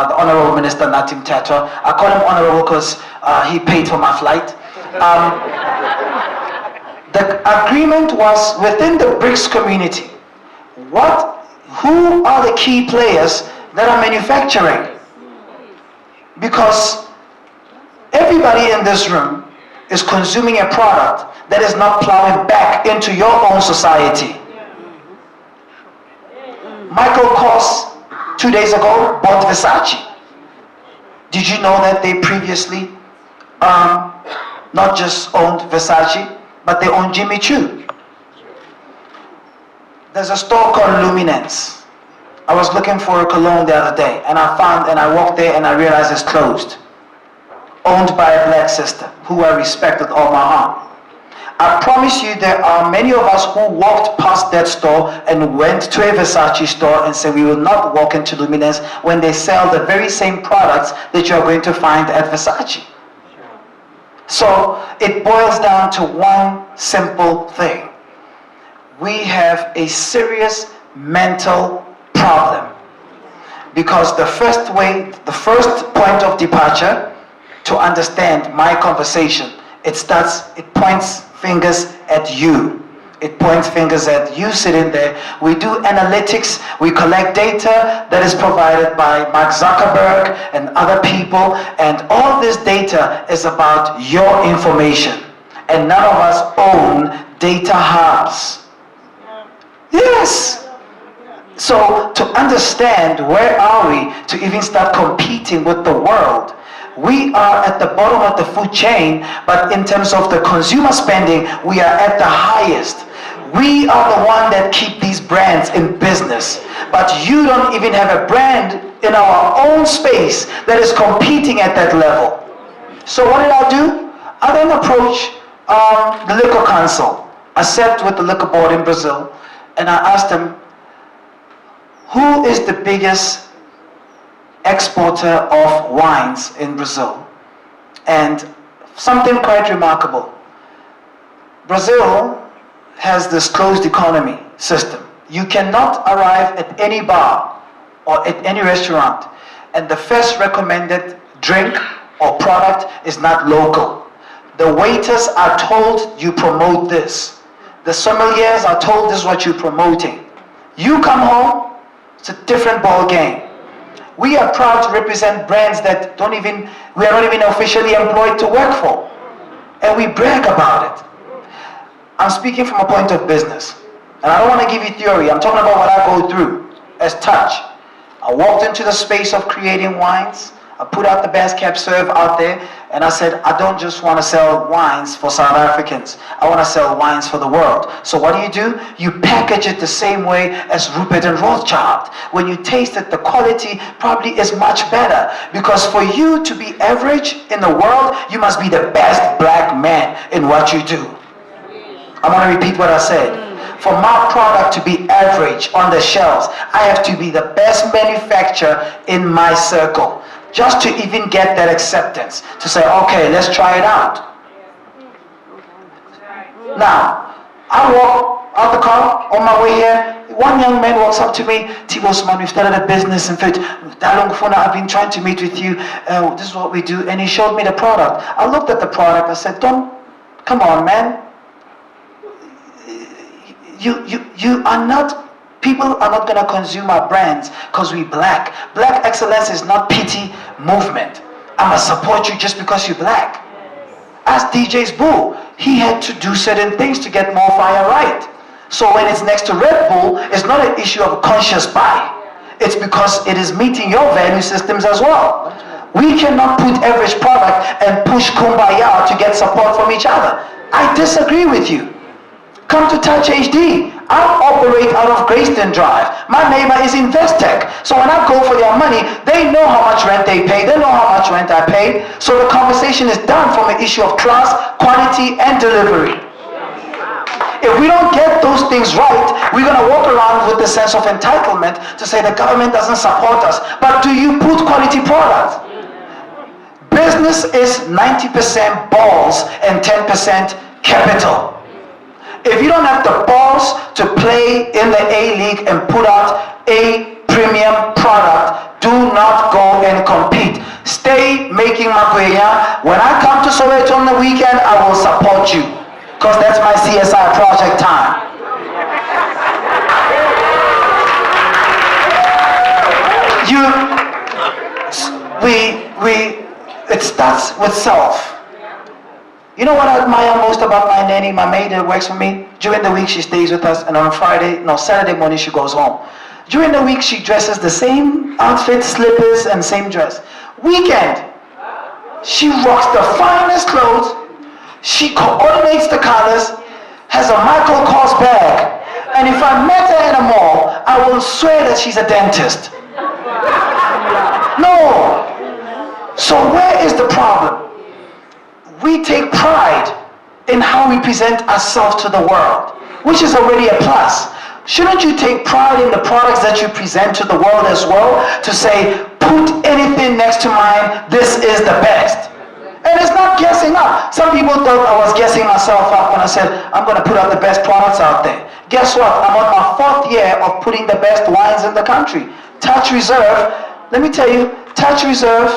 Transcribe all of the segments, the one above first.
the Honorable Minister Natim Tato. I call him Honorable because he paid for my flight. The agreement was within the BRICS community. Who are the key players that are manufacturing? Because everybody in this room is consuming a product that is not plowing back into your own society. Michael Kors 2 days ago bought Versace. Did you know that they previously not just owned Versace, but they owned Jimmy Choo? There's a store called Luminance. I was looking for a cologne the other day, and I walked there and I realized it's closed. Owned by a black sister who I respect with all my heart. I promise you there are many of us who walked past that store and went to a Versace store and said we will not walk into Luminance when they sell the very same products that you're going to find at Versace. So it boils down to one simple thing. We have a serious mental problem, because the first point of departure to understand my conversation, it points fingers at you. It points fingers at you sitting there. We do analytics, we collect data that is provided by Mark Zuckerberg and other people, and all this data is about your information. And none of us own data hubs. Yes! So to understand where are we to even start competing with the world, we are at the bottom of the food chain, but in terms of the consumer spending, we are at the highest. We are the one that keep these brands in business, but you don't even have a brand in our own space that is competing at that level. So what did I do? I then approached the Liquor Council. I sat with the liquor board in Brazil, and I asked them, who is the biggest exporter of wines in Brazil? And something quite remarkable. Brazil has this closed economy system. You cannot arrive at any bar or at any restaurant and the first recommended drink or product is not local. The waiters are told you promote this. The sommeliers are told this is what you're promoting. You come home, it's a different ball game. We are proud to represent brands that we are not even officially employed to work for. And we brag about it. I'm speaking from a point of business. And I don't want to give you theory. I'm talking about what I go through as Touch. I walked into the space of creating wines. I put out the best kept serve out there. And I said, I don't just want to sell wines for South Africans. I want to sell wines for the world. So what do? You package it the same way as Rupert and Rothschild. When you taste it, the quality probably is much better. Because for you to be average in the world, you must be the best black man in what you do. I want to repeat what I said. For my product to be average on the shelves, I have to be the best manufacturer in my circle. Just to even get that acceptance. To say, okay, let's try it out. Now, I walk out the car on my way here. One young man walks up to me. Tbo, man, we've started a business. In fact, I've been trying to meet with you. This is what we do. And he showed me the product. I looked at the product. I said, come on, man. People are not going to consume our brands because we black. Black excellence is not pity movement. I must support you just because you're black. Ask DJ's Boo. He had to do certain things to get more fire right. So when it's next to Red Bull, it's not an issue of a conscious buy. It's because it is meeting your value systems as well. We cannot put average product and push kumbaya to get support from each other. I disagree with you. Come to Touch HD. I operate out of Grayston Drive. My neighbor is Investec. So when I go for their money, they know how much rent they pay. They know how much rent I pay. So the conversation is done from an issue of class, quality, and delivery. If we don't get those things right, we're going to walk around with the sense of entitlement to say the government doesn't support us. But do you put quality product? Business is 90% balls and 10% capital. If you don't have the balls to play in the A-League and put out a premium product, do not go and compete. Stay making makwenya. When I come to Soweto on the weekend, I will support you. Because that's my CSI project time. It starts with self. You know what I admire most about my nanny, my maid that works for me? During the week she stays with us, and on Saturday morning she goes home. During the week she dresses the same outfit, slippers, and same dress. Weekend, she rocks the finest clothes, she coordinates the colors, has a Michael Kors bag, and if I met her in a mall, I will swear that she's a dentist. No! So where is the problem? We take pride in how we present ourselves to the world, which is already a plus. Shouldn't you take pride in the products that you present to the world as well? To say, put anything next to mine, this is the best. And it's not guessing up. Some people thought I was guessing myself up when I said, I'm going to put out the best products out there. Guess what? I'm on my 4th year of putting the best wines in the country. Touch Reserve, let me tell you, Touch Reserve,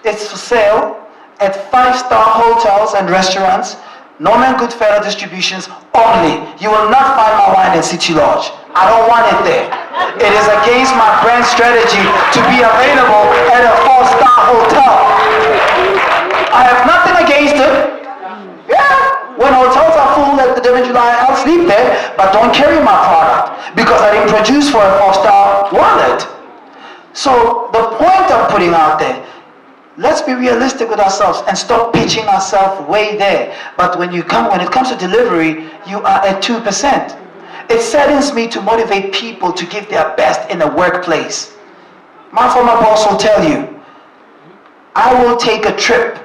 it's for sale at 5-star hotels and restaurants, Norman Goodfellow distributions only. You will not find my wine in City Lodge. I don't want it there. It is against my brand strategy to be available at a 4-star hotel. I have nothing against it. Yeah, when hotels are full at the 4th of July, I'll sleep there, but don't carry my product because I didn't produce for a 4-star wallet. So the point I'm putting out there, let's be realistic with ourselves and stop pitching ourselves way there. But when it comes to delivery, you are at 2%. It saddens me to motivate people to give their best in the workplace. My former boss will tell you, I will take a trip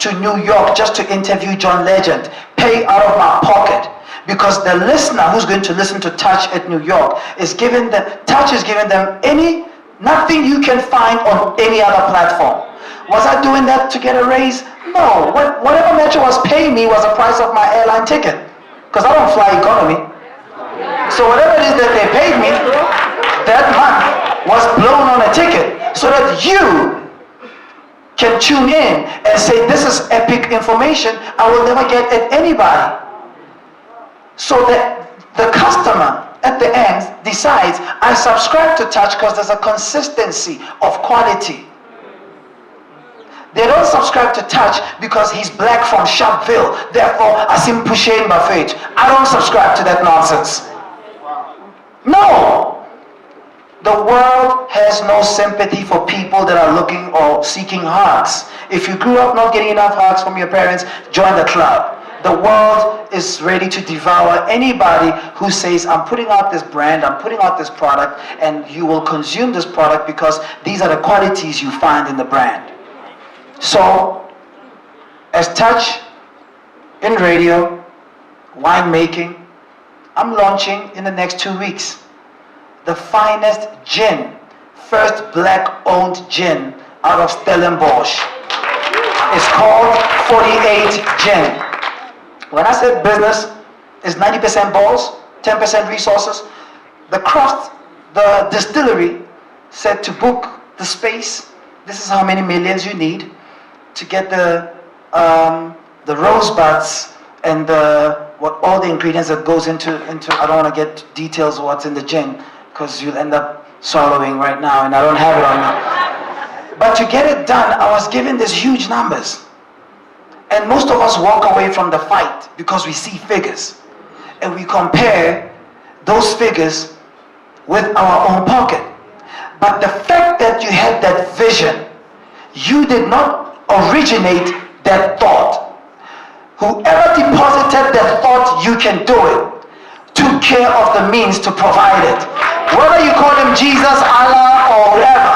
to New York just to interview John Legend, pay out of my pocket. Because the listener who's going to listen to Touch at New York Touch is giving them nothing you can find on any other platform. Was I doing that to get a raise? No. Whatever Metro was paying me was the price of my airline ticket. Because I don't fly economy. So whatever it is that they paid me, that month was blown on a ticket. So that you can tune in and say, this is epic information I will never get at anybody. So that the customer at the end decides, I subscribe to Touch because there's a consistency of quality. They don't subscribe to Touch because he's black from Sharpeville, therefore Asim Pushain Buffet. I don't subscribe to that nonsense. No! The world has no sympathy for people that are looking or seeking hugs. If you grew up not getting enough hugs from your parents, join the club. The world is ready to devour anybody who says, I'm putting out this brand, I'm putting out this product, and you will consume this product because these are the qualities you find in the brand. So, as Touch in radio, winemaking, I'm launching in the next 2 weeks the finest gin, first black-owned gin out of Stellenbosch. It's called 48 Gin. When I said business is 90% balls, 10% resources, the distillery said to book the space. This is how many millions you need to get the rosebuds and all the ingredients that goes into. I don't want to get details of what's in the gin because you'll end up swallowing right now, and I don't have it on me. But to get it done, I was given these huge numbers. And most of us walk away from the fight because we see figures. And we compare those figures with our own pocket. But the fact that you had that vision, you did not originate that thought. Whoever deposited that thought, you can do it, took care of the means to provide it. Whether you call him Jesus, Allah, or whatever,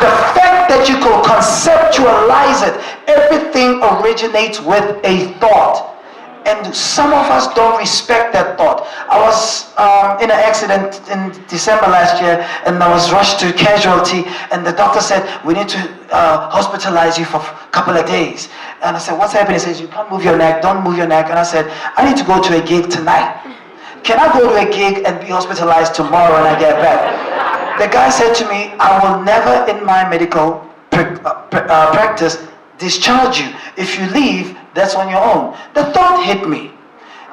the fact that you could conceptualize it, everything originates with a thought. And some of us don't respect that thought. I was in an accident in December last year, and I was rushed to casualty, and the doctor said, we need to hospitalize you for a couple of days. And I said, what's happening? He says, you can't move your neck, don't move your neck. And I said, I need to go to a gig tonight. Can I go to a gig and be hospitalized tomorrow when I get back? The guy said to me, I will never in my medical practice discharge you. If you leave, that's on your own. The thought hit me.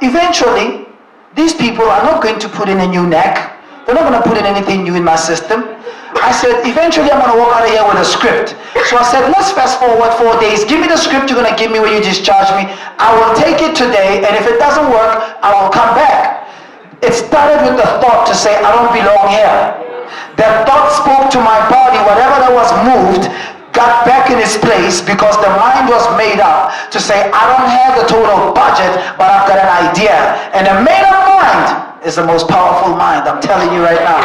Eventually, these people are not going to put in a new neck. They're not going to put in anything new in my system. I said, eventually I'm going to walk out of here with a script. So I said, let's fast forward 4 days. Give me the script you're going to give me when you discharge me. I will take it today, and if it doesn't work, I will come back. It started with the thought to say, I don't belong here. That thought spoke to my body, whatever that was moved, got back in its place because the mind was made up to say, I don't have the total budget, but I've got an idea. And a made up mind is the most powerful mind, I'm telling you right now.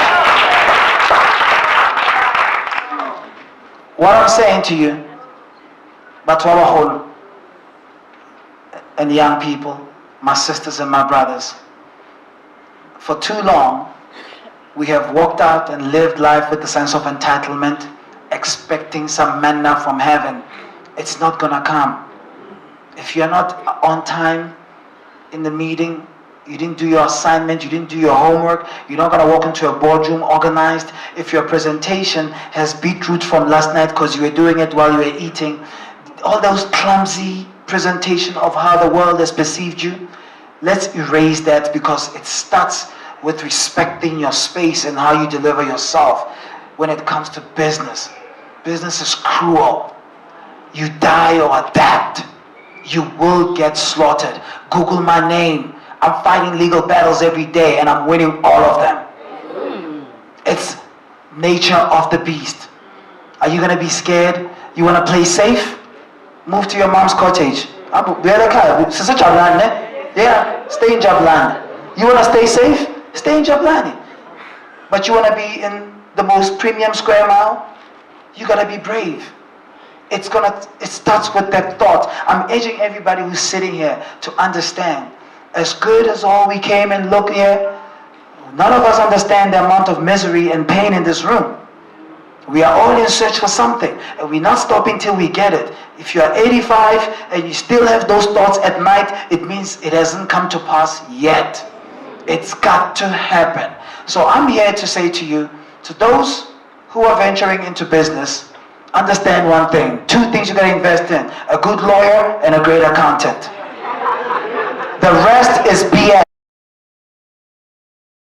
What I'm saying to you, Batwabahol, and young people, my sisters and my brothers, for too long, we have walked out and lived life with the sense of entitlement, expecting some manna from heaven. It's not gonna come. If you're not on time in the meeting, you didn't do your assignment, you didn't do your homework, you're not gonna walk into a boardroom organized. If your presentation has beetroot from last night because you were doing it while you were eating, all those clumsy presentation of how the world has perceived you, let's erase that, because it starts with respecting your space and how you deliver yourself. When it comes to business, business is cruel. You die or adapt, you will get slaughtered. Google my name. I'm fighting legal battles every day and I'm winning all of them. It's nature of the beast. Are you gonna be scared? You wanna play safe? Move to your mom's cottage. Yeah, stay in Jablani. You wanna stay safe? Stay in Jablani. But you wanna be in the most premium square mile? You gotta be brave. It starts with that thought. I'm urging everybody who's sitting here to understand, as good as all we came and look here, none of us understand the amount of misery and pain in this room. We are all in search for something, and we're not stopping till we get it. If you are 85 and you still have those thoughts at night, it means it hasn't come to pass yet. It's got to happen. So I'm here to say to you, to those who are venturing into business, understand one thing. 2 things you got to invest in: a good lawyer and a great accountant. The rest is BS.